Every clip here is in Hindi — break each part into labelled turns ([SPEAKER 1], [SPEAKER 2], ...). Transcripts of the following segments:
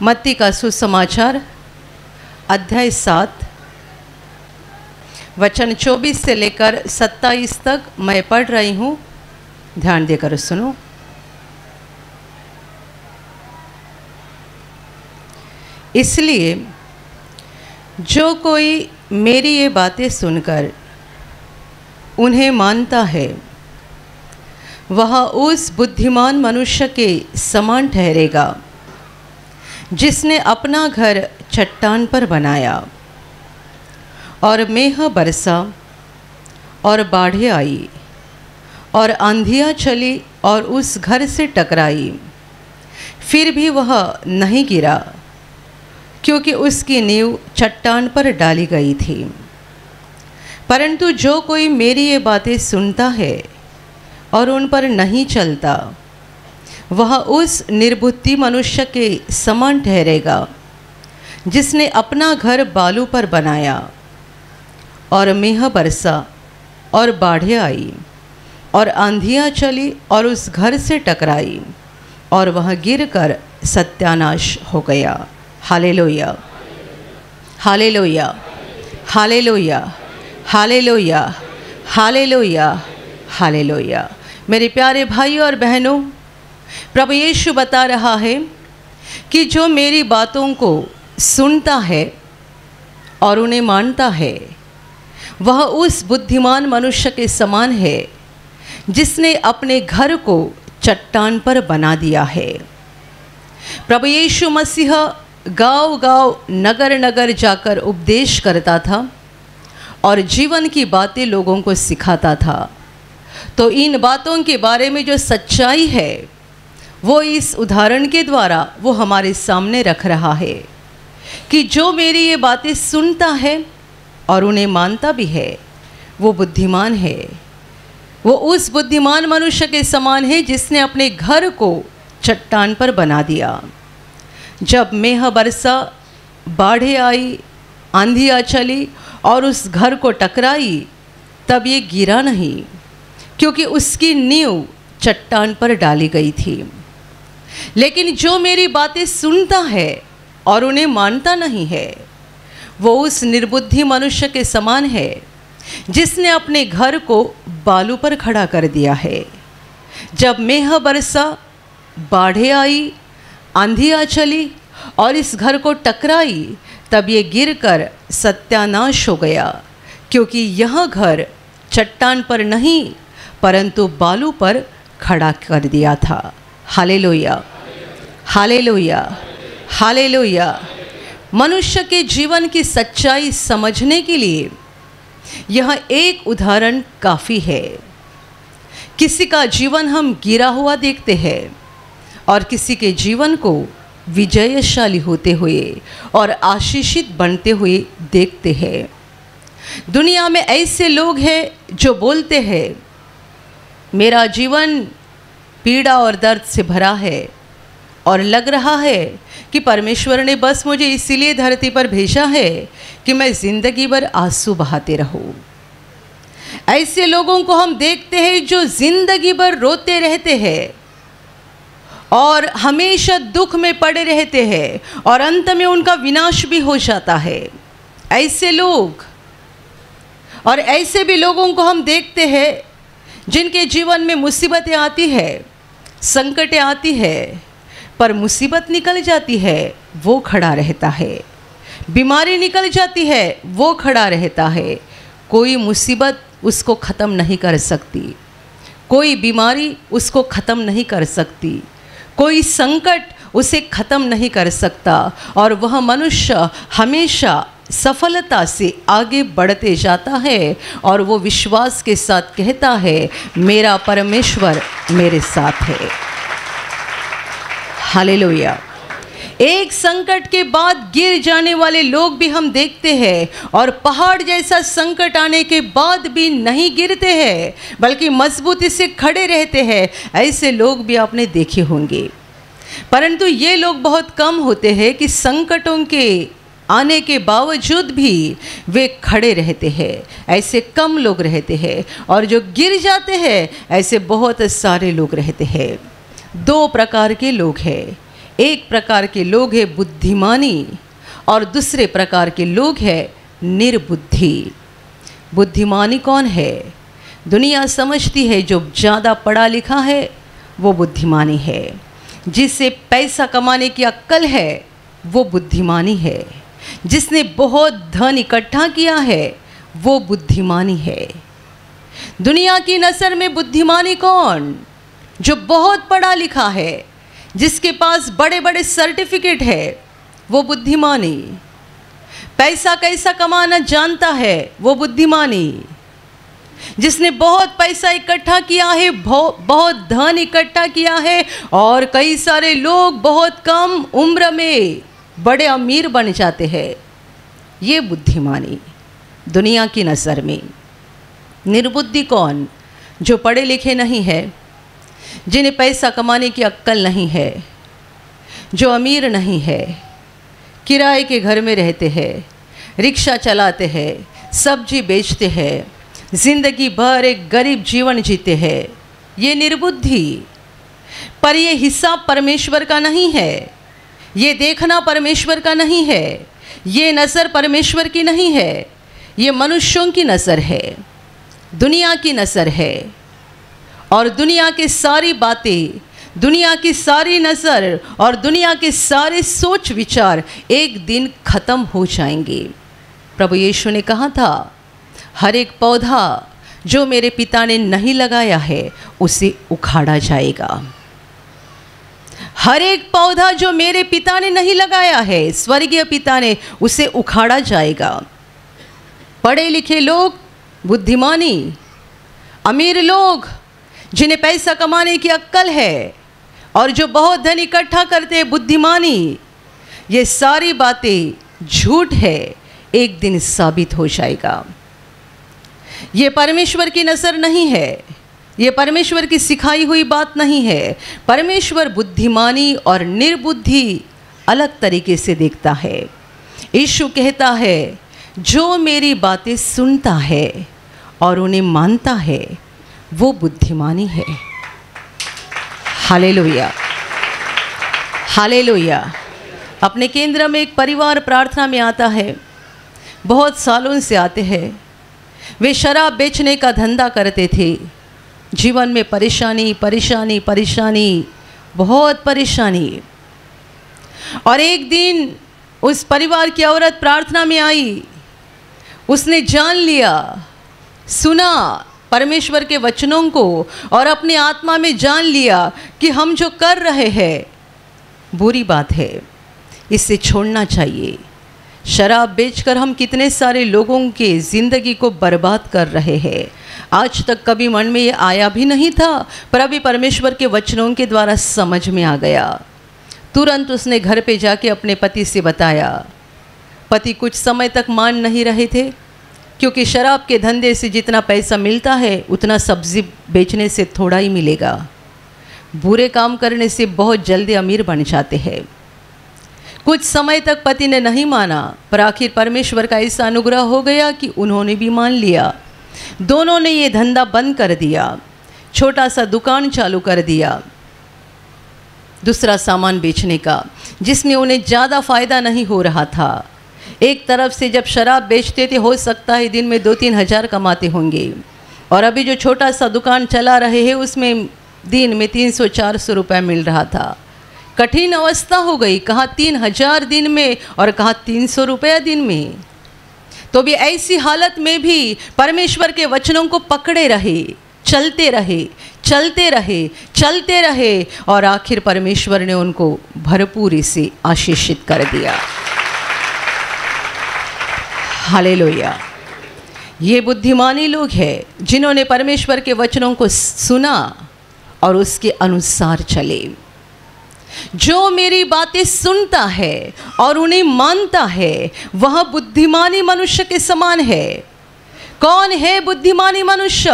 [SPEAKER 1] मत्ती का सुसमाचार अध्याय 7 वचन 24 से लेकर 27 तक मैं पढ़ रही हूँ। ध्यान देकर सुनो। इसलिए जो कोई मेरी ये बातें सुनकर उन्हें मानता है वह उस बुद्धिमान मनुष्य के समान ठहरेगा जिसने अपना घर चट्टान पर बनाया और मेघ बरसा और बाढ़ें आई और आंधियाँ चली और उस घर से टकराई, फिर भी वह नहीं गिरा क्योंकि उसकी नींव चट्टान पर डाली गई थी। परंतु जो कोई मेरी ये बातें सुनता है और उन पर नहीं चलता वह उस निर्बुद्धि मनुष्य के समान ठहरेगा जिसने अपना घर बालू पर बनाया और मेघ बरसा और बाढ़ें आई और आंधियाँ चली और उस घर से टकराई और वह गिरकर सत्यानाश हो गया। Hallelujah, hallelujah, hallelujah, hallelujah, hallelujah, hallelujah. मेरे प्यारे भाइयों और बहनों, प्रभु यीशु बता रहा है कि जो मेरी बातों को सुनता है और उन्हें मानता है वह उस बुद्धिमान मनुष्य के समान है जिसने अपने घर को चट्टान पर बना दिया है। प्रभु यीशु मसीह गांव-गांव, नगर-नगर जाकर उपदेश करता था और जीवन की बातें लोगों को सिखाता था। तो इन बातों के बारे में जो सच्चाई है वो इस उदाहरण के द्वारा वो हमारे सामने रख रहा है कि जो मेरी ये बातें सुनता है और उन्हें मानता भी है वो बुद्धिमान है। वो उस बुद्धिमान मनुष्य के समान है जिसने अपने घर को चट्टान पर बना दिया। जब मेघ बरसा, बाढ़ें आई, आंधियाँ चली और उस घर को टकराई तब ये गिरा नहीं क्योंकि उसकी नींव चट्टान पर डाली गई थी। लेकिन जो मेरी बातें सुनता है और उन्हें मानता नहीं है वो उस निर्बुद्धि मनुष्य के समान है जिसने अपने घर को बालू पर खड़ा कर दिया है। जब मेघ बरसा, बाढ़ें आई, आंधियाँ चली और इस घर को टकराई तब ये गिरकर सत्यानाश हो गया क्योंकि यह घर चट्टान पर नहीं परंतु बालू पर खड़ा कर दिया था। Hallelujah, hallelujah, hallelujah. मनुष्य के जीवन की सच्चाई समझने के लिए यह एक उदाहरण काफ़ी है। किसी का जीवन हम गिरा हुआ देखते हैं और किसी के जीवन को विजयशाली होते हुए और आशीषित बनते हुए देखते हैं। दुनिया में ऐसे लोग हैं जो बोलते हैं मेरा जीवन पीड़ा और दर्द से भरा है और लग रहा है कि परमेश्वर ने बस मुझे इसीलिए धरती पर भेजा है कि मैं ज़िंदगी भर आंसू बहाते रहूं। ऐसे लोगों को हम देखते हैं जो ज़िंदगी भर रोते रहते हैं और हमेशा दुख में पड़े रहते हैं और अंत में उनका विनाश भी हो जाता है। ऐसे लोग और ऐसे भी लोगों को हम देखते हैं जिनके जीवन में मुसीबतें आती है, संकटें आती है, पर मुसीबत निकल जाती है वो खड़ा रहता है। बीमारी निकल जाती है वो खड़ा रहता है। कोई मुसीबत उसको ख़त्म नहीं कर सकती, कोई बीमारी उसको ख़त्म नहीं कर सकती, कोई संकट उसे ख़त्म नहीं कर सकता और वह मनुष्य हमेशा सफलता से आगे बढ़ते जाता है और वो विश्वास के साथ कहता है मेरा परमेश्वर मेरे साथ है। हालेलुया। एक संकट के बाद गिर जाने वाले लोग भी हम देखते हैं और पहाड़ जैसा संकट आने के बाद भी नहीं गिरते हैं बल्कि मजबूती से खड़े रहते हैं। ऐसे लोग भी आपने देखे होंगे, परंतु ये लोग बहुत कम होते हैं कि संकटों के आने के बावजूद भी वे खड़े रहते हैं। ऐसे कम लोग रहते हैं और जो गिर जाते हैं ऐसे बहुत सारे लोग रहते हैं। दो प्रकार के लोग हैं, एक प्रकार के लोग हैं बुद्धिमानी और दूसरे प्रकार के लोग हैं निर्बुद्धि। बुद्धिमानी कौन है? दुनिया समझती है जो ज़्यादा पढ़ा लिखा है वो बुद्धिमानी है, जिससे पैसा कमाने की अक्ल है वो बुद्धिमानी है, जिसने बहुत धन इकट्ठा किया है वो बुद्धिमानी है। दुनिया की नज़र में बुद्धिमानी कौन? जो बहुत पढ़ा लिखा है, जिसके पास बड़े बड़े सर्टिफिकेट है वो बुद्धिमानी। पैसा कैसा कमाना जानता है वो बुद्धिमानी। जिसने बहुत पैसा इकट्ठा किया है, बहुत धन इकट्ठा किया है और कई सारे लोग बहुत कम उम्र में बड़े अमीर बन जाते हैं, ये बुद्धिमानी दुनिया की नज़र में। निर्बुद्धि कौन? जो पढ़े लिखे नहीं है, जिन्हें पैसा कमाने की अक्ल नहीं है, जो अमीर नहीं है, किराए के घर में रहते हैं, रिक्शा चलाते हैं, सब्जी बेचते हैं, जिंदगी भर एक गरीब जीवन जीते हैं, ये निर्बुद्धि। पर ये हिसाब परमेश्वर का नहीं है, ये देखना परमेश्वर का नहीं है, ये नज़र परमेश्वर की नहीं है, ये मनुष्यों की नज़र है, दुनिया की नज़र है। और दुनिया की सारी बातें, दुनिया की सारी नज़र और दुनिया के सारे सोच विचार एक दिन ख़त्म हो जाएंगे। प्रभु यीशु ने कहा था, हर एक पौधा जो मेरे पिता ने नहीं लगाया है उसे उखाड़ा जाएगा। हर एक पौधा जो मेरे पिता ने नहीं लगाया है, स्वर्गीय पिता ने, उसे उखाड़ा जाएगा। पढ़े लिखे लोग बुद्धिमानी, अमीर लोग जिन्हें पैसा कमाने की अक्ल है और जो बहुत धन इकट्ठा करते हैं बुद्धिमानी, ये सारी बातें झूठ है, एक दिन साबित हो जाएगा। ये परमेश्वर की नज़र नहीं है, ये परमेश्वर की सिखाई हुई बात नहीं है। परमेश्वर बुद्धिमानी और निर्बुद्धि अलग तरीके से देखता है। यीशु कहता है, जो मेरी बातें सुनता है और उन्हें मानता है वो बुद्धिमानी है। Hallelujah, hallelujah. अपने केंद्र में एक परिवार प्रार्थना में आता है, बहुत सालों से आते हैं। वे शराब बेचने का धंधा करते थे। जीवन में परेशानी परेशानी परेशानी, बहुत परेशानी। और एक दिन उस परिवार की औरत प्रार्थना में आई, उसने जान लिया, सुना परमेश्वर के वचनों को और अपने आत्मा में जान लिया कि हम जो कर रहे हैं बुरी बात है, इसे छोड़ना चाहिए। शराब बेचकर हम कितने सारे लोगों के ज़िंदगी को बर्बाद कर रहे हैं। आज तक कभी मन में ये आया भी नहीं था, पर अभी परमेश्वर के वचनों के द्वारा समझ में आ गया। तुरंत उसने घर पे जाके अपने पति से बताया। पति कुछ समय तक मान नहीं रहे थे, क्योंकि शराब के धंधे से जितना पैसा मिलता है उतना सब्ज़ी बेचने से थोड़ा ही मिलेगा। बुरे काम करने से बहुत जल्दी अमीर बन जाते हैं। कुछ समय तक पति ने नहीं माना, पर आखिर परमेश्वर का ऐसा अनुग्रह हो गया कि उन्होंने भी मान लिया। दोनों ने ये धंधा बंद कर दिया, छोटा सा दुकान चालू कर दिया दूसरा सामान बेचने का, जिसमें उन्हें ज़्यादा फ़ायदा नहीं हो रहा था। एक तरफ से जब शराब बेचते थे, हो सकता है दिन में 2-3 हज़ार कमाते होंगे, और अभी जो छोटा सा दुकान चला रहे हैं उसमें दिन में 300-400 रुपये मिल रहा था। कठिन अवस्था हो गई, कहाँ 3000 दिन में और कहाँ 300 रुपया दिन में। तो भी ऐसी हालत में भी परमेश्वर के वचनों को पकड़े रहे, चलते रहे, चलते रहे, चलते रहे, और आखिर परमेश्वर ने उनको भरपूरी से आशीषित कर दिया। हालेलुया। ये बुद्धिमानी लोग हैं जिन्होंने परमेश्वर के वचनों को सुना और उसके अनुसार चले। जो मेरी बातें सुनता है और उन्हें मानता है वह बुद्धिमानी मनुष्य के समान है। कौन है बुद्धिमानी मनुष्य?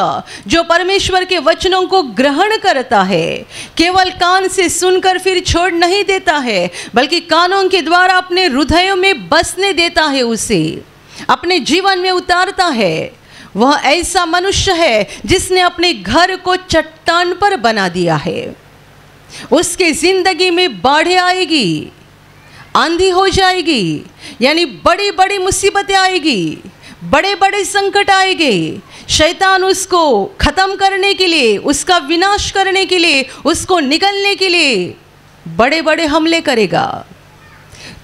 [SPEAKER 1] जो परमेश्वर के वचनों को ग्रहण करता है, केवल कान से सुनकर फिर छोड़ नहीं देता है, बल्कि कानों के द्वारा अपने हृदयों में बसने देता है, उसे अपने जीवन में उतारता है। वह ऐसा मनुष्य है जिसने अपने घर को चट्टान पर बना दिया है। उसके ज़िंदगी में बाढ़ें आएगी, आंधी हो जाएगी, यानी बड़ी बड़ी मुसीबतें आएगी, बड़े बड़े संकट आएंगे। शैतान उसको ख़त्म करने के लिए, उसका विनाश करने के लिए, उसको निगलने के लिए बड़े बड़े हमले करेगा,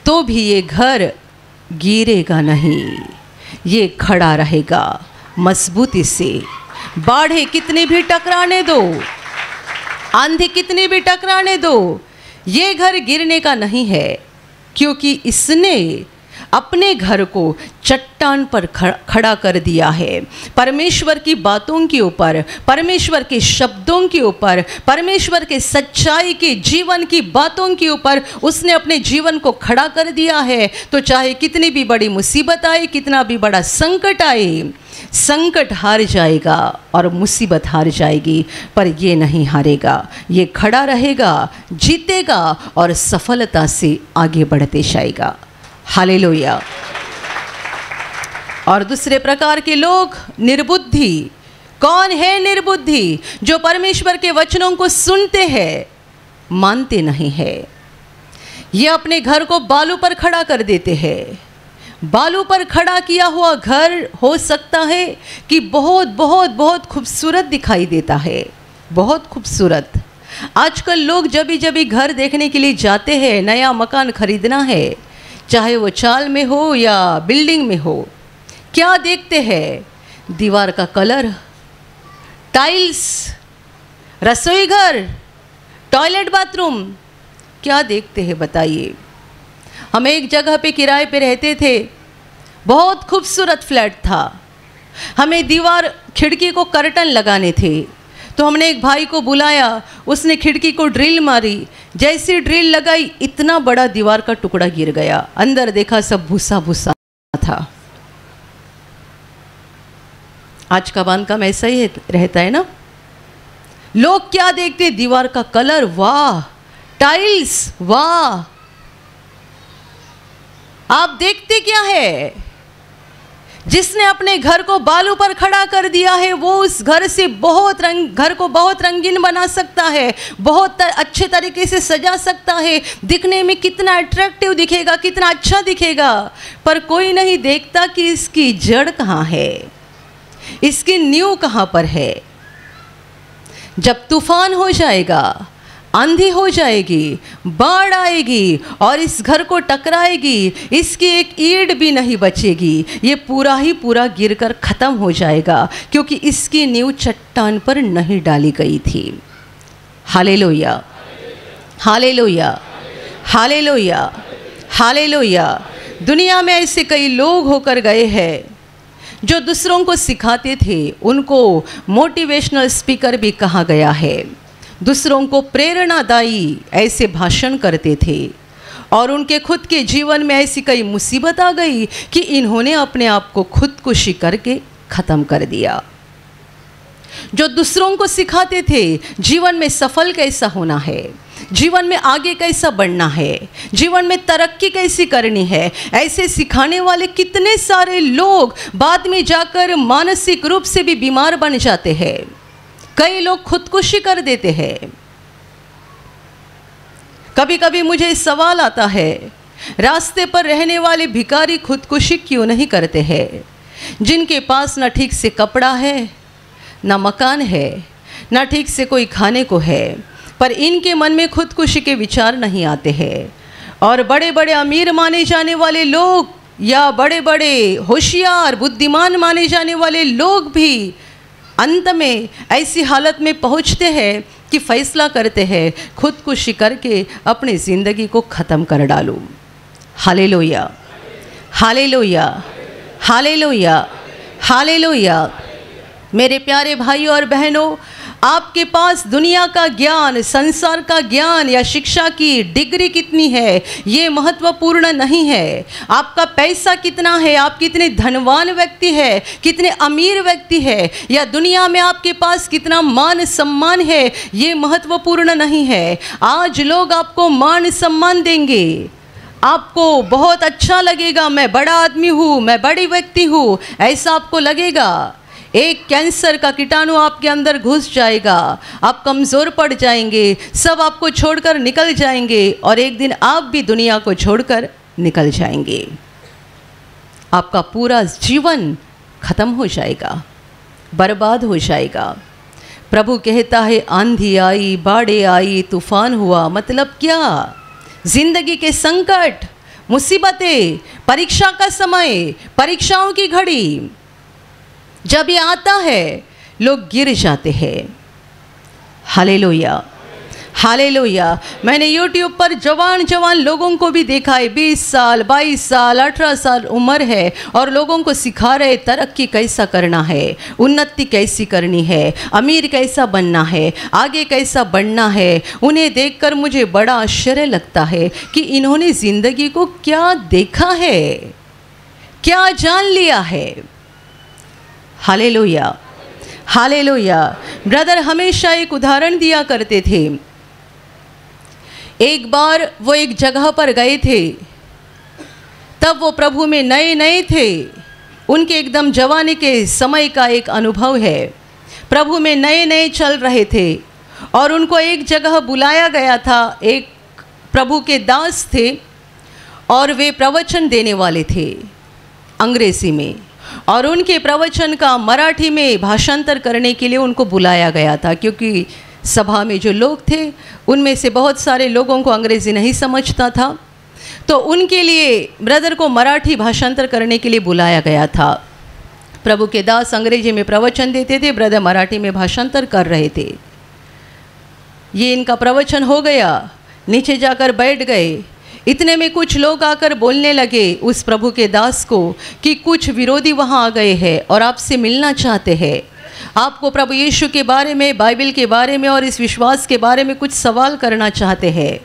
[SPEAKER 1] तो भी ये घर गिरेगा नहीं, ये खड़ा रहेगा मजबूती से। बाढ़े कितनी भी टकराने दो, आंधी कितनी भी टकराने दो, ये घर गिरने का नहीं है, क्योंकि इसने अपने घर को चट्टान पर खड़ा कर दिया है। परमेश्वर की बातों के ऊपर, परमेश्वर के शब्दों के ऊपर, परमेश्वर के सच्चाई के जीवन की बातों के ऊपर उसने अपने जीवन को खड़ा कर दिया है। तो चाहे कितनी भी बड़ी मुसीबत आए, कितना भी बड़ा संकट आए, संकट हार जाएगा और मुसीबत हार जाएगी, पर ये नहीं हारेगा, ये खड़ा रहेगा, जीतेगा और सफलता से आगे बढ़ते जाएगा। हालेलुया। और दूसरे प्रकार के लोग निर्बुद्धि। कौन है निर्बुद्धि? जो परमेश्वर के वचनों को सुनते हैं, मानते नहीं है। ये अपने घर को बालू पर खड़ा कर देते हैं। बालू पर खड़ा किया हुआ घर हो सकता है कि बहुत बहुत बहुत खूबसूरत दिखाई देता है, बहुत खूबसूरत। आजकल लोग जब भी घर देखने के लिए जाते हैं, नया मकान खरीदना है, चाहे वो चाल में हो या बिल्डिंग में हो, क्या देखते हैं? दीवार का कलर, टाइल्स, रसोई घर, टॉयलेट, बाथरूम, क्या देखते हैं बताइए? हम एक जगह पे किराए पे रहते थे, बहुत खूबसूरत फ्लैट था। हमें दीवार, खिड़की को कर्टन लगाने थे, तो हमने एक भाई को बुलाया, उसने खिड़की को ड्रिल मारी। जैसी ड्रिल लगाई, इतना बड़ा दीवार का टुकड़ा गिर गया। अंदर देखा, सब भूसा भूसा था। आज का बांधकाम ऐसा ही रहता है ना। लोग क्या देखते? दीवार का कलर, वाह, टाइल्स, वाह। आप देखते क्या है? जिसने अपने घर को बालू पर खड़ा कर दिया है, वो उस घर से घर को बहुत रंगीन बना सकता है, बहुत अच्छे तरीके से सजा सकता है, दिखने में कितना अट्रैक्टिव दिखेगा, कितना अच्छा दिखेगा। पर कोई नहीं देखता कि इसकी जड़ कहाँ है, इसकी नींव कहाँ पर है। जब तूफान हो जाएगा, आंधी हो जाएगी, बाढ़ आएगी और इस घर को टकराएगी, इसकी एक ईंट भी नहीं बचेगी, ये पूरा ही पूरा गिरकर ख़त्म हो जाएगा, क्योंकि इसकी नींव चट्टान पर नहीं डाली गई थी। Hallelujah, hallelujah, hallelujah, hallelujah. दुनिया में ऐसे कई लोग होकर गए हैं जो दूसरों को सिखाते थे, उनको मोटिवेशनल स्पीकर भी कहा गया है। दूसरों को प्रेरणादायी ऐसे भाषण करते थे, और उनके खुद के जीवन में ऐसी कई मुसीबत आ गई कि इन्होंने अपने आप को खुदकुशी करके ख़त्म कर दिया। जो दूसरों को सिखाते थे जीवन में सफल कैसा होना है, जीवन में आगे कैसा बढ़ना है, जीवन में तरक्की कैसी करनी है, ऐसे सिखाने वाले कितने सारे लोग बाद में जाकर मानसिक रूप से भी बीमार बन जाते हैं। कई लोग खुदकुशी कर देते हैं। कभी कभी मुझे सवाल आता है, रास्ते पर रहने वाले भिखारी खुदकुशी क्यों नहीं करते हैं? जिनके पास ना ठीक से कपड़ा है, ना मकान है, ना ठीक से कोई खाने को है, पर इनके मन में खुदकुशी के विचार नहीं आते हैं। और बड़े बड़े अमीर माने जाने वाले लोग या बड़े बड़े होशियार बुद्धिमान माने जाने वाले लोग भी अंत में ऐसी हालत में पहुंचते हैं कि फैसला करते हैं खुदकुशी करके अपनी ज़िंदगी को ख़त्म कर डालूं। Hallelujah, hallelujah, hallelujah, hallelujah. मेरे प्यारे भाइयों और बहनों, आपके पास दुनिया का ज्ञान, संसार का ज्ञान या शिक्षा की डिग्री कितनी है, ये महत्वपूर्ण नहीं है। आपका पैसा कितना है, आप कितने धनवान व्यक्ति है, कितने अमीर व्यक्ति है, या दुनिया में आपके पास कितना मान सम्मान है, ये महत्वपूर्ण नहीं है। आज लोग आपको मान सम्मान देंगे, आपको बहुत अच्छा लगेगा, मैं बड़ा आदमी हूँ, मैं बड़ी व्यक्ति हूँ, ऐसा आपको लगेगा। एक कैंसर का कीटाणु आपके अंदर घुस जाएगा, आप कमज़ोर पड़ जाएंगे, सब आपको छोड़कर निकल जाएंगे और एक दिन आप भी दुनिया को छोड़कर निकल जाएंगे। आपका पूरा जीवन खत्म हो जाएगा, बर्बाद हो जाएगा। प्रभु कहता है आंधी आई, बाढ़ें आई, तूफान हुआ, मतलब क्या? जिंदगी के संकट, मुसीबतें, परीक्षा का समय, परीक्षाओं की घड़ी, जब ये आता है लोग गिर जाते हैं। Hallelujah, hallelujah. मैंने YouTube पर जवान लोगों को भी देखा है, 20 साल, 22 साल, 18 साल उम्र है और लोगों को सिखा रहे तरक्की कैसा करना है, उन्नति कैसी करनी है, अमीर कैसा बनना है, आगे कैसा बढ़ना है। उन्हें देखकर मुझे बड़ा आश्चर्य लगता है कि इन्होंने ज़िंदगी को क्या देखा है, क्या जान लिया है। Hallelujah, hallelujah. ब्रदर हमेशा एक उदाहरण दिया करते थे। एक बार वो एक जगह पर गए थे, तब वो प्रभु में नए थे, उनके एकदम जवानी के समय का एक अनुभव है। प्रभु में नए चल रहे थे और उनको एक जगह बुलाया गया था। एक प्रभु के दास थे और वे प्रवचन देने वाले थे अंग्रेजी में, और उनके प्रवचन का मराठी में भाषांतर करने के लिए उनको बुलाया गया था, क्योंकि सभा में जो लोग थे उनमें से बहुत सारे लोगों को अंग्रेज़ी नहीं समझता था, तो उनके लिए ब्रदर को मराठी भाषांतर करने के लिए बुलाया गया था। प्रभु के दास अंग्रेजी में प्रवचन देते थे, ब्रदर मराठी में भाषांतर कर रहे थे। ये इनका प्रवचन हो गया, नीचे जाकर बैठ गए। इतने में कुछ लोग आकर बोलने लगे उस प्रभु के दास को कि कुछ विरोधी वहाँ आ गए हैं और आपसे मिलना चाहते हैं, आपको प्रभु यीशु के बारे में, बाइबल के बारे में और इस विश्वास के बारे में कुछ सवाल करना चाहते हैं,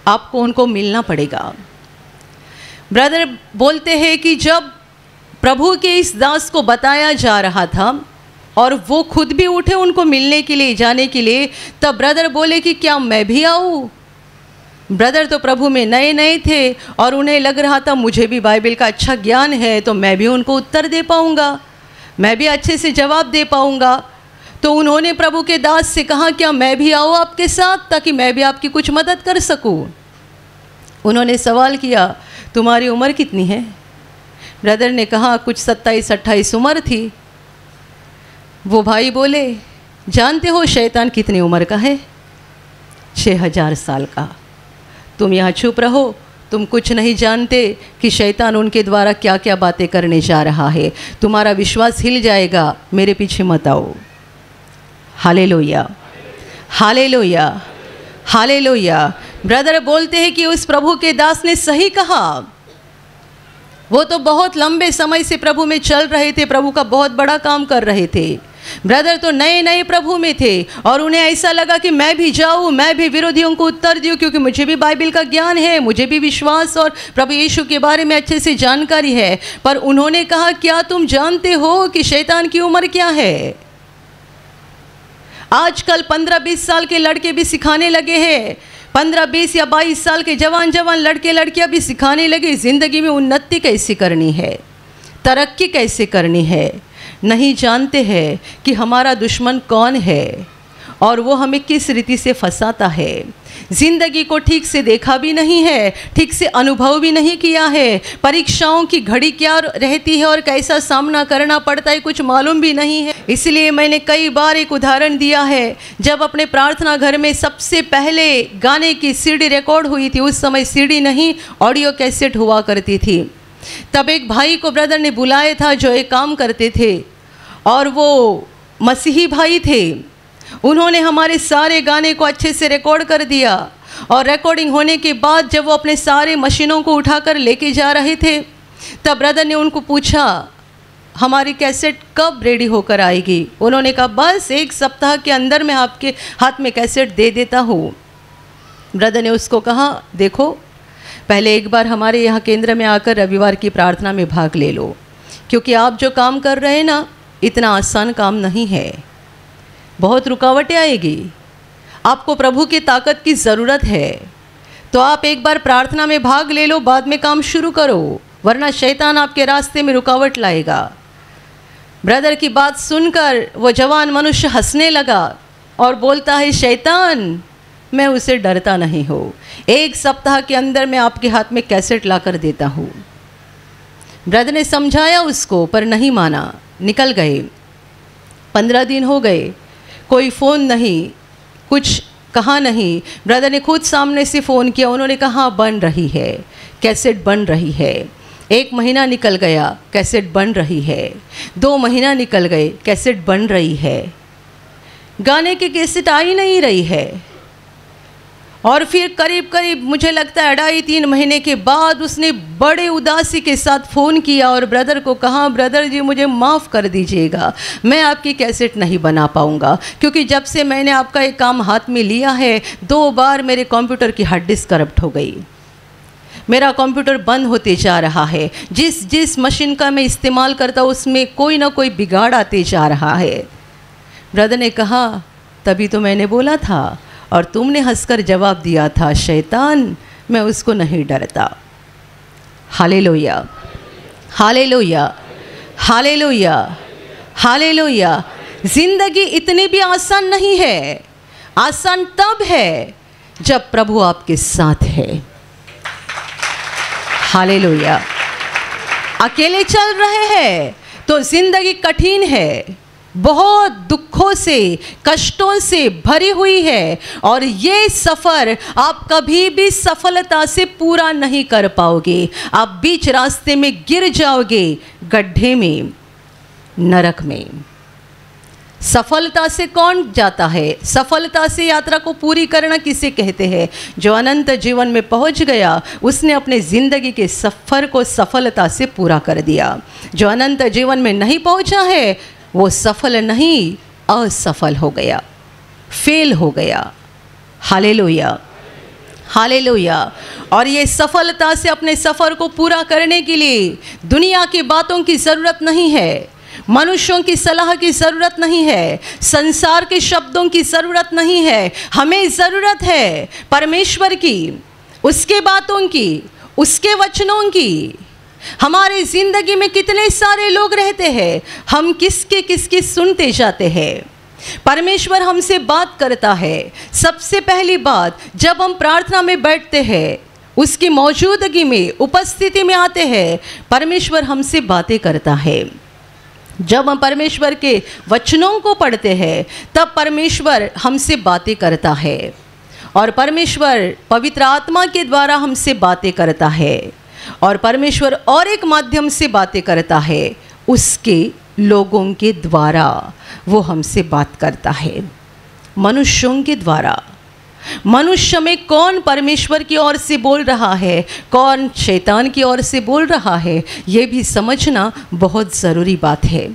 [SPEAKER 1] आपको उनको मिलना पड़ेगा। ब्रदर बोलते हैं कि जब प्रभु के इस दास को बताया जा रहा था और वो खुद भी उठे उनको मिलने के लिए, जाने के लिए, तब ब्रदर बोले कि क्या मैं भी आऊँ? ब्रदर तो प्रभु में नए थे और उन्हें लग रहा था मुझे भी बाइबल का अच्छा ज्ञान है तो मैं भी उनको उत्तर दे पाऊँगा, मैं भी अच्छे से जवाब दे पाऊँगा। तो उन्होंने प्रभु के दास से कहा क्या मैं भी आऊँ आपके साथ, ताकि मैं भी आपकी कुछ मदद कर सकूँ। उन्होंने सवाल किया तुम्हारी उम्र कितनी है? ब्रदर ने कहा कुछ 27-28 उम्र थी। वो भाई बोले जानते हो शैतान कितनी उम्र का है? 6000 साल का। तुम यहाँ चुप रहो, तुम कुछ नहीं जानते कि शैतान उनके द्वारा क्या क्या बातें करने जा रहा है। तुम्हारा विश्वास हिल जाएगा, मेरे पीछे मत आओ। Hallelujah, hallelujah, hallelujah. ब्रदर बोलते हैं कि उस प्रभु के दास ने सही कहा। वो तो बहुत लंबे समय से प्रभु में चल रहे थे, प्रभु का बहुत बड़ा काम कर रहे थे। ब्रदर तो नए प्रभु में थे और उन्हें ऐसा लगा कि मैं भी जाऊँ, मैं भी विरोधियों को उत्तर दूँ, क्योंकि मुझे भी बाइबल का ज्ञान है, मुझे भी विश्वास और प्रभु यीशु के बारे में अच्छे से जानकारी है। पर उन्होंने कहा क्या तुम जानते हो कि शैतान की उम्र क्या है? आजकल 15-20 साल के लड़के भी सिखाने लगे हैं, 15-20 या 22 साल के जवान लड़के लड़कियां भी सिखाने लगे ज़िंदगी में उन्नति कैसे करनी है, तरक्की कैसे करनी है। नहीं जानते हैं कि हमारा दुश्मन कौन है और वो हमें किस रीति से फंसाता है। ज़िंदगी को ठीक से देखा भी नहीं है, ठीक से अनुभव भी नहीं किया है। परीक्षाओं की घड़ी क्या रहती है और कैसा सामना करना पड़ता है कुछ मालूम भी नहीं है। इसलिए मैंने कई बार एक उदाहरण दिया है, जब अपने प्रार्थना घर में सबसे पहले गाने की सीडी रिकॉर्ड हुई थी, उस समय सीडी नहीं ऑडियो कैसेट हुआ करती थी। तब एक भाई को ब्रदर ने बुलाया था जो एक काम करते थे और वो मसीही भाई थे। उन्होंने हमारे सारे गाने को अच्छे से रिकॉर्ड कर दिया और रिकॉर्डिंग होने के बाद जब वो अपने सारे मशीनों को उठाकर लेके जा रहे थे, तब ब्रदर ने उनको पूछा हमारी कैसेट कब रेडी होकर आएगी? उन्होंने कहा बस 1 सप्ताह के अंदर मैं आपके हाथ में कैसेट दे देता हूँ। ब्रदर ने उसको कहा देखो पहले एक बार हमारे यहाँ केंद्र में आकर रविवार की प्रार्थना में भाग ले लो, क्योंकि आप जो काम कर रहे हैं ना इतना आसान काम नहीं है, बहुत रुकावटें आएगी, आपको प्रभु की ताकत की ज़रूरत है। तो आप एक बार प्रार्थना में भाग ले लो, बाद में काम शुरू करो, वरना शैतान आपके रास्ते में रुकावट लाएगा। ब्रदर की बात सुनकर वो जवान मनुष्य हंसने लगा और बोलता है, शैतान, मैं उसे डरता नहीं हूँ, 1 सप्ताह के अंदर मैं आपके हाथ में कैसेट ला कर देता हूँ। ब्रदर ने समझाया उसको, पर नहीं माना, निकल गए। 15 दिन हो गए, कोई फ़ोन नहीं, कुछ कहा नहीं। ब्रदर ने खुद सामने से फ़ोन किया, उन्होंने कहा बन रही है, कैसेट बन रही है। 1 महीना निकल गया, कैसेट बन रही है। 2 महीना निकल गए, कैसेट बन रही है। गाने की कैसेट आ ही नहीं रही है। और फिर करीब करीब मुझे लगता है 2.5-3 महीने के बाद उसने बड़े उदासी के साथ फ़ोन किया और ब्रदर को कहा, ब्रदर जी मुझे माफ़ कर दीजिएगा, मैं आपकी कैसेट नहीं बना पाऊँगा, क्योंकि जब से मैंने आपका एक काम हाथ में लिया है 2 बार मेरे कंप्यूटर की हार्ड डिस्क करप्ट हो गई, मेरा कंप्यूटर बंद होते जा रहा है, जिस मशीन का मैं इस्तेमाल करता हूँ उसमें कोई ना कोई बिगाड़ आते जा रहा है। ब्रदर ने कहा, तभी तो मैंने बोला था और तुमने हंसकर जवाब दिया था, शैतान, मैं उसको नहीं डरता। Hallelujah, hallelujah, hallelujah, hallelujah. जिंदगी इतनी भी आसान नहीं है। आसान तब है जब प्रभु आपके साथ है। हालेलुया। अकेले चल रहे हैं तो जिंदगी कठिन है, बहुत दुखों से, कष्टों से भरी हुई है, और ये सफ़र आप कभी भी सफलता से पूरा नहीं कर पाओगे। आप बीच रास्ते में गिर जाओगे, गड्ढे में, नरक में। सफलता से कौन जाता है? सफलता से यात्रा को पूरी करना किसे कहते हैं? जो अनंत जीवन में पहुंच गया, उसने अपने ज़िंदगी के सफ़र को सफलता से पूरा कर दिया। जो अनंत जीवन में नहीं पहुंचा है, वो सफल नहीं, असफल हो गया, फेल हो गया। Hallelujah, hallelujah. और ये सफलता से अपने सफ़र को पूरा करने के लिए दुनिया की बातों की ज़रूरत नहीं है, मनुष्यों की सलाह की ज़रूरत नहीं है, संसार के शब्दों की ज़रूरत नहीं है। हमें ज़रूरत है परमेश्वर की, उसके बातों की, उसके वचनों की। हमारी ज़िंदगी में कितने सारे लोग रहते हैं, हम किसकी सुनते जाते हैं। परमेश्वर हमसे बात करता है। सबसे पहली बात, जब हम प्रार्थना में बैठते हैं, उसकी मौजूदगी में, उपस्थिति में आते हैं, परमेश्वर हमसे बातें करता है। जब हम परमेश्वर के वचनों को पढ़ते हैं, तब परमेश्वर हमसे बातें करता है, और परमेश्वर पवित्र आत्मा के द्वारा हमसे बातें करता है। और परमेश्वर और एक माध्यम से बातें करता है, उसके लोगों के द्वारा वो हमसे बात करता है, मनुष्यों के द्वारा। मनुष्य में कौन परमेश्वर की ओर से बोल रहा है, कौन शैतान की ओर से बोल रहा है, ये भी समझना बहुत ज़रूरी बात है।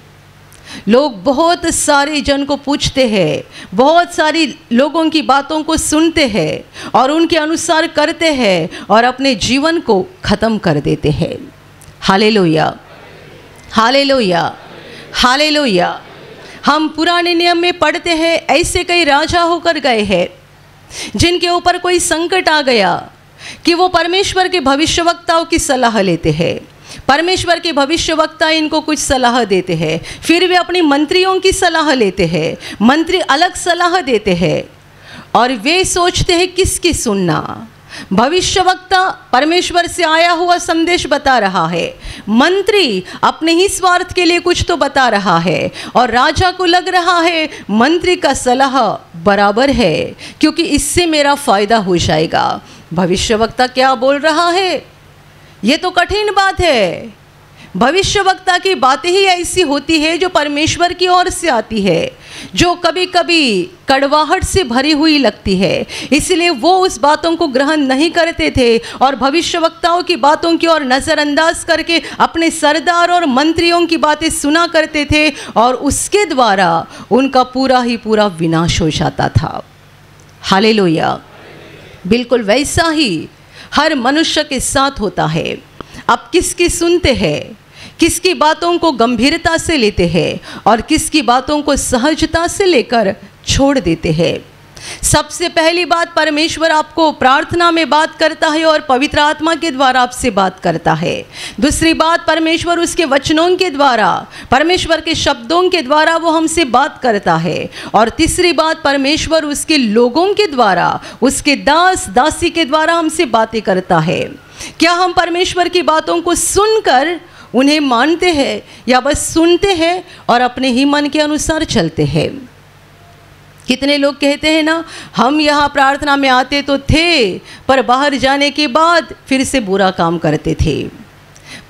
[SPEAKER 1] लोग बहुत सारे जन को पूछते हैं, बहुत सारी लोगों की बातों को सुनते हैं और उनके अनुसार करते हैं और अपने जीवन को ख़त्म कर देते हैं। Hallelujah, hallelujah, hallelujah. हम पुराने नियम में पढ़ते हैं, ऐसे कई राजा होकर गए हैं जिनके ऊपर कोई संकट आ गया कि वो परमेश्वर के भविष्यवक्ताओं की सलाह लेते हैं। परमेश्वर के भविष्यवक्ता इनको कुछ सलाह देते हैं, फिर वे अपनी मंत्रियों की सलाह लेते हैं, मंत्री अलग सलाह देते हैं, और वे सोचते हैं किसकी सुनना। भविष्यवक्ता परमेश्वर से आया हुआ संदेश बता रहा है, मंत्री अपने ही स्वार्थ के लिए कुछ तो बता रहा है, और राजा को लग रहा है मंत्री का सलाह बराबर है क्योंकि इससे मेरा फ़ायदा हो जाएगा। भविष्यवक्ता क्या बोल रहा है? ये तो कठिन बात है। भविष्यवक्ता की बातें ही ऐसी होती है जो परमेश्वर की ओर से आती है, जो कभी कभी कड़वाहट से भरी हुई लगती है। इसलिए वो उस बातों को ग्रहण नहीं करते थे और भविष्यवक्ताओं की बातों की ओर नज़रअंदाज करके अपने सरदार और मंत्रियों की बातें सुना करते थे, और उसके द्वारा उनका पूरा ही पूरा विनाश हो जाता था। हालेलुया। बिल्कुल वैसा ही हर मनुष्य के साथ होता है। आप किसकी सुनते हैं, किसकी बातों को गंभीरता से लेते हैं और किसकी बातों को सहजता से लेकर छोड़ देते हैं। सबसे पहली बात, परमेश्वर आपको प्रार्थना में बात करता है और पवित्र आत्मा के द्वारा आपसे बात करता है। दूसरी बात, परमेश्वर उसके वचनों के द्वारा, परमेश्वर के शब्दों के द्वारा वो हमसे बात करता है। और तीसरी बात, परमेश्वर उसके लोगों के द्वारा, उसके दास दासी के द्वारा हमसे बातें करता है। क्या हम परमेश्वर की बातों को सुनकर उन्हें मानते हैं या बस सुनते हैं और अपने ही मन के अनुसार चलते हैं? कितने लोग कहते हैं ना, हम यहाँ प्रार्थना में आते तो थे पर बाहर जाने के बाद फिर से बुरा काम करते थे।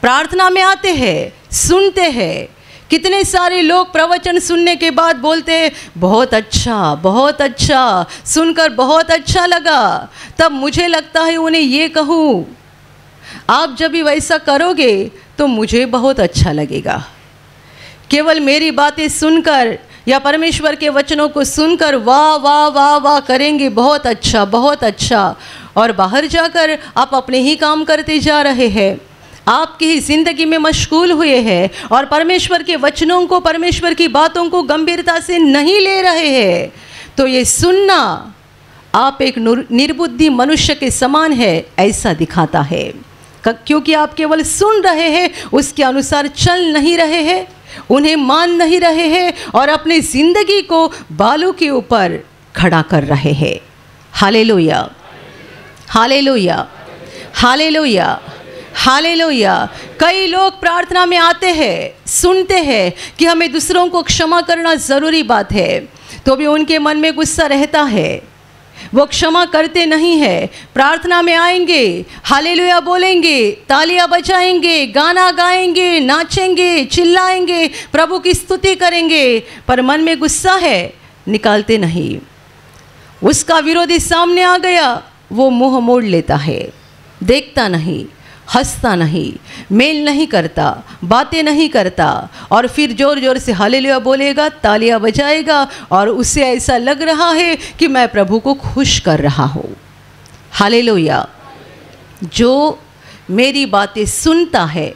[SPEAKER 1] प्रार्थना में आते हैं, सुनते हैं, कितने सारे लोग प्रवचन सुनने के बाद बोलते हैं बहुत अच्छा, सुनकर बहुत अच्छा लगा। तब मुझे लगता है उन्हें ये कहूँ, आप जब भी वैसा करोगे तो मुझे बहुत अच्छा लगेगा। केवल मेरी बातें सुनकर या परमेश्वर के वचनों को सुनकर वाह वाह वाह वाह करेंगे, बहुत अच्छा, और बाहर जाकर आप अपने ही काम करते जा रहे हैं, आपकी ही जिंदगी में मशगूल हुए हैं और परमेश्वर के वचनों को, परमेश्वर की बातों को गंभीरता से नहीं ले रहे हैं, तो ये सुनना आप एक निर्बुद्धि मनुष्य के समान है ऐसा दिखाता है। क्योंकि आप केवल सुन रहे हैं, उसके अनुसार चल नहीं रहे हैं, उन्हें मान नहीं रहे हैं और अपनी जिंदगी को बालों के ऊपर खड़ा कर रहे हैं। Hallelujah, hallelujah, hallelujah, hallelujah. कई लोग प्रार्थना में आते हैं, सुनते हैं कि हमें दूसरों को क्षमा करना ज़रूरी बात है, तो भी उनके मन में गुस्सा रहता है, वो क्षमा करते नहीं है। प्रार्थना में आएंगे, हालेलुया बोलेंगे, तालियां बजाएंगे, गाना गाएंगे, नाचेंगे, चिल्लाएंगे, प्रभु की स्तुति करेंगे, पर मन में गुस्सा है, निकालते नहीं। उसका विरोधी सामने आ गया, वो मुंह मोड़ लेता है, देखता नहीं, हंसता नहीं, मेल नहीं करता, बातें नहीं करता, और फिर जोर जोर से हालेलुया बोलेगा, तालियां बजाएगा और उसे ऐसा लग रहा है कि मैं प्रभु को खुश कर रहा हूँ। हालेलुया। जो मेरी बातें सुनता है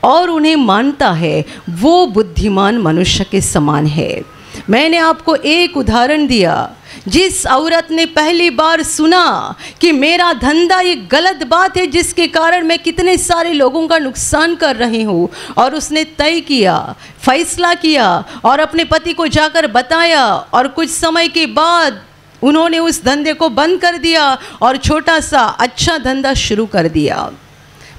[SPEAKER 1] और उन्हें मानता है, वो बुद्धिमान मनुष्य के समान है। मैंने आपको एक उदाहरण दिया, जिस औरत ने पहली बार सुना कि मेरा धंधा ये गलत बात है जिसके कारण मैं कितने सारे लोगों का नुकसान कर रही हूँ, और उसने तय किया, फैसला किया और अपने पति को जाकर बताया, और कुछ समय के बाद उन्होंने उस धंधे को बंद कर दिया और छोटा सा अच्छा धंधा शुरू कर दिया।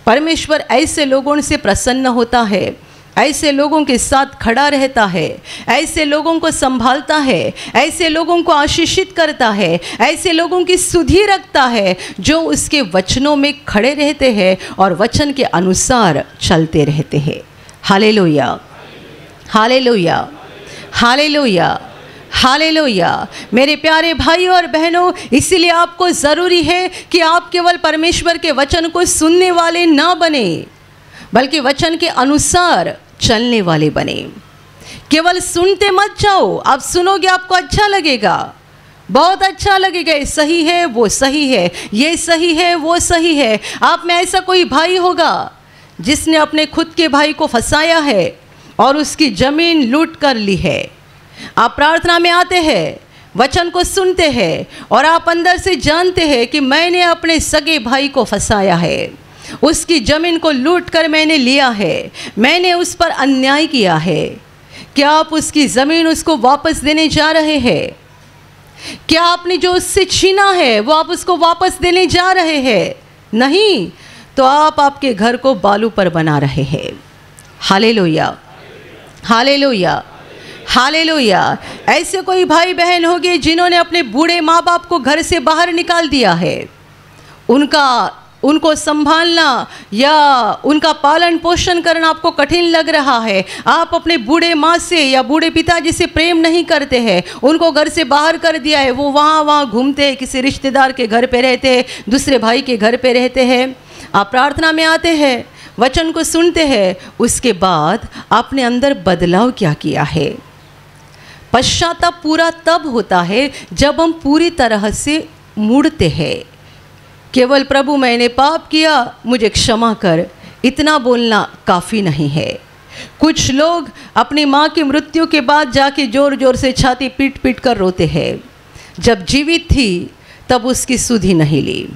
[SPEAKER 1] परमेश्वर ऐसे लोगों से प्रसन्न होता है, ऐसे लोगों के साथ खड़ा रहता है, ऐसे लोगों को संभालता है, ऐसे लोगों को आशीषित करता है, ऐसे लोगों की सुधि रखता है जो उसके वचनों में खड़े रहते हैं और वचन के अनुसार चलते रहते हैं। Hallelujah, hallelujah, hallelujah, hallelujah. मेरे प्यारे भाइयों और बहनों, इसीलिए आपको ज़रूरी है कि आप केवल परमेश्वर के वचन को सुनने वाले ना बने, बल्कि वचन के अनुसार चलने वाले बने। केवल सुनते मत जाओ, आप सुनोगे आपको अच्छा लगेगा, बहुत अच्छा लगेगा, ये सही है, वो सही है, ये सही है, वो सही है। आप में ऐसा कोई भाई होगा जिसने अपने खुद के भाई को फंसाया है और उसकी ज़मीन लूट कर ली है। आप प्रार्थना में आते हैं, वचन को सुनते हैं और आप अंदर से जानते हैं कि मैंने अपने सगे भाई को फंसाया है, उसकी ज़मीन को लूट कर मैंने लिया है, मैंने उस पर अन्याय किया है। क्या आप उसकी ज़मीन उसको वापस देने जा रहे हैं? क्या आपने जो उससे छीना है वो आप उसको वापस देने जा रहे हैं? नहीं, तो आप आपके घर को बालू पर बना रहे हैं। Hallelujah, hallelujah, hallelujah. ऐसे कोई भाई बहन होंगे जिन्होंने अपने बूढ़े माँ बाप को घर से बाहर निकाल दिया है, उनको संभालना या उनका पालन पोषण करना आपको कठिन लग रहा है। आप अपने बूढ़े माँ से या बूढ़े पिताजी से प्रेम नहीं करते हैं, उनको घर से बाहर कर दिया है, वो वहाँ घूमते हैं, किसी रिश्तेदार के घर पे रहते हैं, दूसरे भाई के घर पे रहते हैं। आप प्रार्थना में आते हैं, वचन को सुनते हैं, उसके बाद आपने अंदर बदलाव क्या किया है? पश्चाताप पूरा तब होता है जब हम पूरी तरह से मुड़ते हैं। केवल प्रभु मैंने पाप किया, मुझे क्षमा कर, इतना बोलना काफ़ी नहीं है। कुछ लोग अपनी माँ की मृत्यु के बाद जाके जोर जोर से छाती पीट पीट कर रोते हैं, जब जीवित थी तब उसकी सुधि नहीं ली,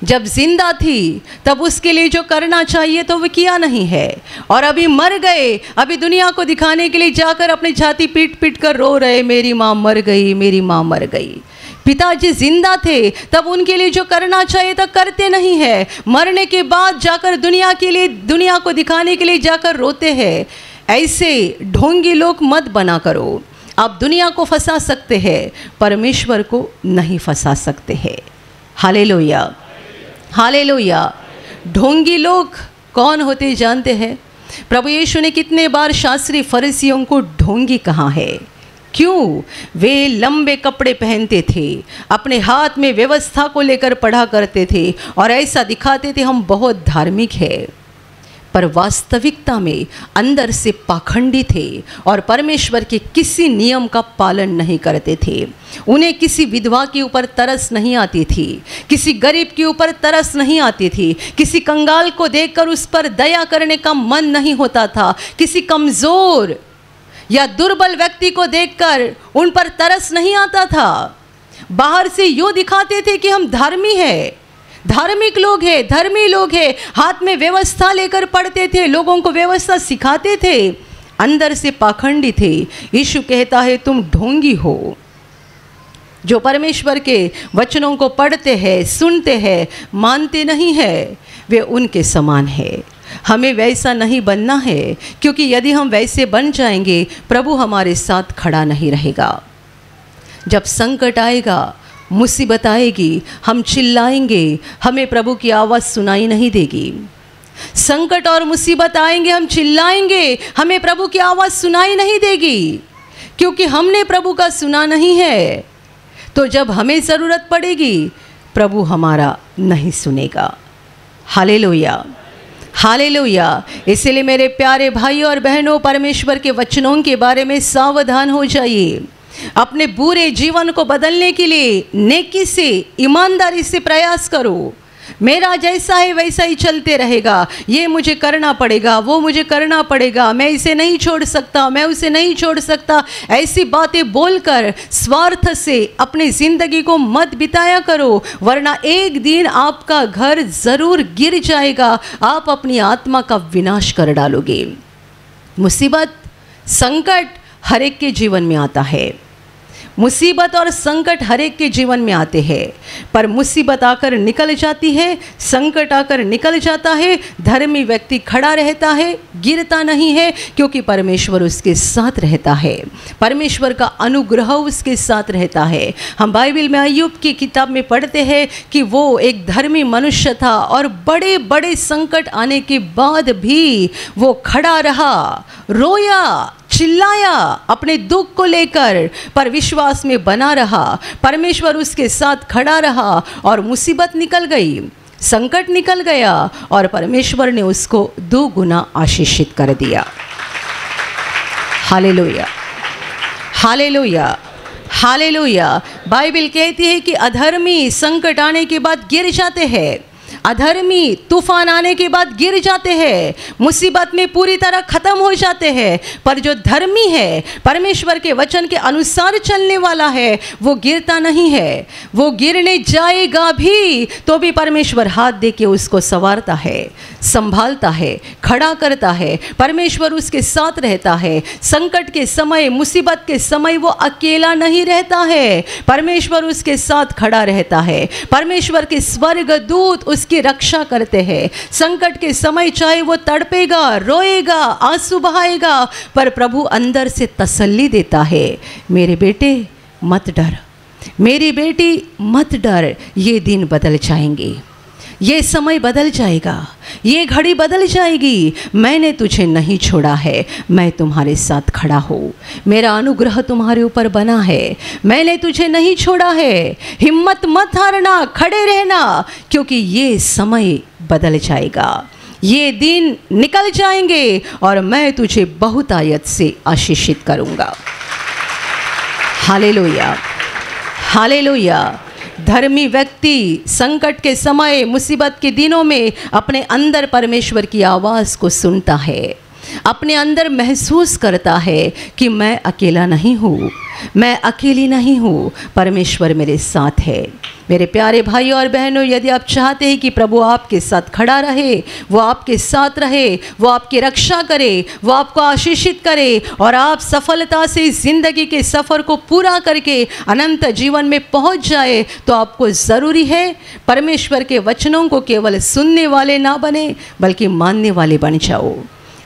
[SPEAKER 1] जब जिंदा थी तब उसके लिए जो करना चाहिए तो वो किया नहीं है, और अभी मर गए, अभी दुनिया को दिखाने के लिए जाकर अपनी छाती पीट पीट कर रो रहे, मेरी माँ मर गई, मेरी माँ मर गई। पिताजी जिंदा थे तब उनके लिए जो करना चाहिए था करते नहीं है, मरने के बाद जाकर दुनिया के लिए, दुनिया को दिखाने के लिए जाकर रोते हैं। ऐसे ढोंगी लोग मत बना करो। आप दुनिया को फंसा सकते हैं, परमेश्वर को नहीं फंसा सकते हैं। Hallelujah, hallelujah. ढोंगी लोग कौन होते जानते हैं? प्रभु यीशु ने कितने बार शास्त्री फरीसियों को ढोंगी कहा है। क्यों? वे लंबे कपड़े पहनते थे, अपने हाथ में व्यवस्था को लेकर पढ़ा करते थे और ऐसा दिखाते थे हम बहुत धार्मिक है, पर वास्तविकता में अंदर से पाखंडी थे और परमेश्वर के किसी नियम का पालन नहीं करते थे। उन्हें किसी विधवा के ऊपर तरस नहीं आती थी, किसी गरीब के ऊपर तरस नहीं आती थी, किसी कंगाल को देखकर उस पर दया करने का मन नहीं होता था, किसी कमज़ोर या दुर्बल व्यक्ति को देखकर उन पर तरस नहीं आता था। बाहर से यूँ दिखाते थे कि हम धार्मी हैं, धार्मिक लोग हैं, धर्मी लोग हैं, हाथ में व्यवस्था लेकर पढ़ते थे, लोगों को व्यवस्था सिखाते थे, अंदर से पाखंडी थे। यीशु कहता है तुम ढोंगी हो। जो परमेश्वर के वचनों को पढ़ते हैं, सुनते हैं, मानते नहीं है, वे उनके समान है। हमें वैसा नहीं बनना है, क्योंकि यदि हम वैसे बन जाएंगे प्रभु हमारे साथ खड़ा नहीं रहेगा। जब संकट आएगा, मुसीबत आएगी, हम चिल्लाएंगे, हमें प्रभु की आवाज़ सुनाई नहीं देगी। संकट और मुसीबत आएंगे, हम चिल्लाएंगे, हमें प्रभु की आवाज़ सुनाई नहीं देगी, क्योंकि हमने प्रभु का सुना नहीं है। तो जब हमें ज़रूरत पड़ेगी प्रभु हमारा नहीं सुनेगा। Hallelujah, hallelujah. इसलिए मेरे प्यारे भाइयों और बहनों, परमेश्वर के वचनों के बारे में सावधान हो जाइए। अपने बुरे जीवन को बदलने के लिए नेकी से, ईमानदारी से प्रयास करो। मेरा जैसा है वैसा ही चलते रहेगा, ये मुझे करना पड़ेगा, वो मुझे करना पड़ेगा, मैं इसे नहीं छोड़ सकता, मैं उसे नहीं छोड़ सकता, ऐसी बातें बोलकर स्वार्थ से अपनी ज़िंदगी को मत बिताया करो, वरना एक दिन आपका घर ज़रूर गिर जाएगा, आप अपनी आत्मा का विनाश कर डालोगे। मुसीबत, संकट हर एक के जीवन में आता है। मुसीबत और संकट हर एक के जीवन में आते हैं, पर मुसीबत आकर निकल जाती है, संकट आकर निकल जाता है, धर्मी व्यक्ति खड़ा रहता है, गिरता नहीं है, क्योंकि परमेश्वर उसके साथ रहता है, परमेश्वर का अनुग्रह उसके साथ रहता है। हम बाइबल में अय्यूब की किताब में पढ़ते हैं कि वो एक धर्मी मनुष्य था और बड़े बड़े संकट आने के बाद भी वो खड़ा रहा, रोया, चिल्लाया अपने दुख को लेकर, पर विश्वास में बना रहा। परमेश्वर उसके साथ खड़ा रहा और मुसीबत निकल गई, संकट निकल गया और परमेश्वर ने उसको 2 गुना आशीषित कर दिया। Hallelujah, hallelujah, hallelujah. बाइबल कहती है कि अधर्मी संकट आने के बाद गिर जाते हैं, अधर्मी तूफान आने के बाद गिर जाते हैं, मुसीबत में पूरी तरह खत्म हो जाते हैं, पर जो धर्मी है, परमेश्वर के वचन के अनुसार चलने वाला है, वो गिरता नहीं है। वो गिरने जाएगा भी तो भी परमेश्वर हाथ दे के उसको संवारता है, संभालता है, खड़ा करता है, परमेश्वर उसके साथ रहता है। संकट के समय, मुसीबत के समय वो अकेला नहीं रहता है, परमेश्वर उसके साथ खड़ा रहता है। परमेश्वर के स्वर्ग दूत उसकी रक्षा करते हैं। संकट के समय चाहे वो तड़पेगा, रोएगा, आंसू बहाएगा, पर प्रभु अंदर से तसल्ली देता है, मेरे बेटे मत डर, मेरी बेटी मत डर, ये दिन बदल जाएंगे, ये समय बदल जाएगा, ये घड़ी बदल जाएगी, मैंने तुझे नहीं छोड़ा है, मैं तुम्हारे साथ खड़ा हूँ, मेरा अनुग्रह तुम्हारे ऊपर बना है, मैंने तुझे नहीं छोड़ा है, हिम्मत मत हारना, खड़े रहना, क्योंकि ये समय बदल जाएगा, ये दिन निकल जाएंगे और मैं तुझे बहुतायत से आशीषित करूँगा। Hallelujah, hallelujah. धर्मी व्यक्ति संकट के समय, मुसीबत के दिनों में अपने अंदर परमेश्वर की आवाज़ को सुनता है, अपने अंदर महसूस करता है कि मैं अकेला नहीं हूँ, मैं अकेली नहीं हूँ, परमेश्वर मेरे साथ है। मेरे प्यारे भाइयों और बहनों, यदि आप चाहते हैं कि प्रभु आपके साथ खड़ा रहे, वो आपके साथ रहे, वो आपकी रक्षा करे, वो आपको आशीषित करे और आप सफलता से ज़िंदगी के सफ़र को पूरा करके अनंत जीवन में पहुंच जाए, तो आपको ज़रूरी है परमेश्वर के वचनों को केवल सुनने वाले ना बने बल्कि मानने वाले बन जाओ।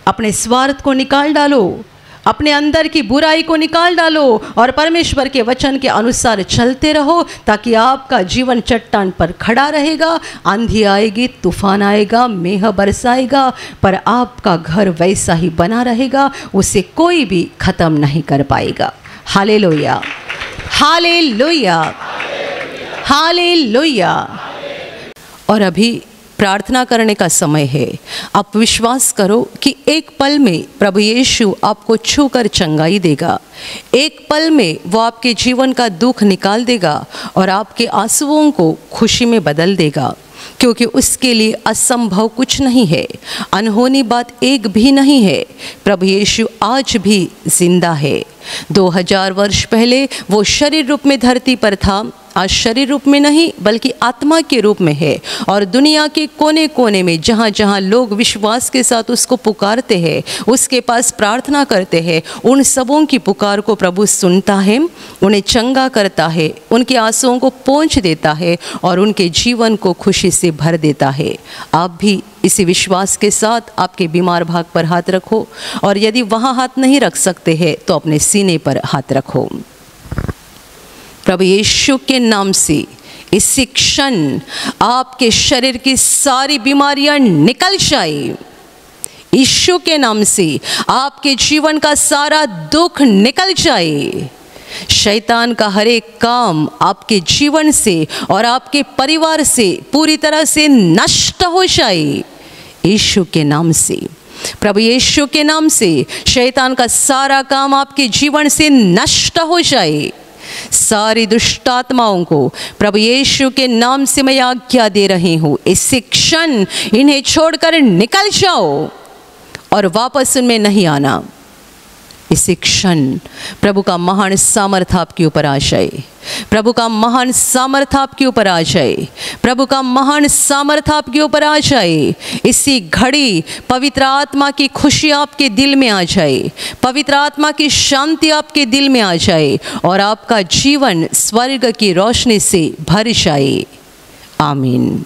[SPEAKER 1] अपने स्वार्थ को निकाल डालो, अपने अंदर की बुराई को निकाल डालो और परमेश्वर के वचन के अनुसार चलते रहो, ताकि आपका जीवन चट्टान पर खड़ा रहेगा। आंधी आएगी, तूफान आएगा, मेघ बरसाएगा, पर आपका घर वैसा ही बना रहेगा, उसे कोई भी ख़त्म नहीं कर पाएगा। Hallelujah, hallelujah, hallelujah. और अभी प्रार्थना करने का समय है। आप विश्वास करो कि एक पल में प्रभु यीशु आपको छूकर चंगाई देगा। एक पल में वो आपके जीवन का दुख निकाल देगा और आपके आंसुओं को खुशी में बदल देगा, क्योंकि उसके लिए असंभव कुछ नहीं है, अनहोनी बात एक भी नहीं है। प्रभु यीशु आज भी जिंदा है। 2000 वर्ष पहले वो शरीर रूप में धरती पर था, आज शरीर रूप में नहीं बल्कि आत्मा के रूप में है, और दुनिया के कोने कोने में जहाँ जहाँ लोग विश्वास के साथ उसको पुकारते हैं, उसके पास प्रार्थना करते हैं, उन सबों की पुकार को प्रभु सुनता है, उन्हें चंगा करता है, उनके आंसुओं को पोंछ देता है और उनके जीवन को खुशी से भर देता है। आप भी इसी विश्वास के साथ आपके बीमार भाग पर हाथ रखो, और यदि वहाँ हाथ नहीं रख सकते हैं तो अपने सीने पर हाथ रखो। प्रभु यीशु के नाम से इसी क्षण आपके शरीर की सारी बीमारियां निकल जाए। यीशु के नाम से आपके जीवन का सारा दुख निकल जाए। शैतान का हर एक काम आपके जीवन से और आपके परिवार से पूरी तरह से नष्ट हो जाए। यीशु के नाम से, प्रभु यीशु के नाम से शैतान का सारा काम आपके जीवन से नष्ट हो जाए। सारी दुष्ट आत्माओं को प्रभु यीशु के नाम से मैं आज्ञा दे रही हूँ, इसी क्षण इन्हें छोड़कर निकल जाओ और वापस उनमें नहीं आना। इसी क्षण प्रभु का महान सामर्थ्य आपके ऊपर आ जाए, प्रभु का महान सामर्थ्य आपके ऊपर आ जाए, प्रभु का महान सामर्थ्य आपके ऊपर आ जाए। इसी घड़ी पवित्र आत्मा की खुशी आपके दिल में आ जाए, पवित्र आत्मा की शांति आपके दिल में आ जाए और आपका जीवन स्वर्ग की रोशनी से भर जाए। आमीन।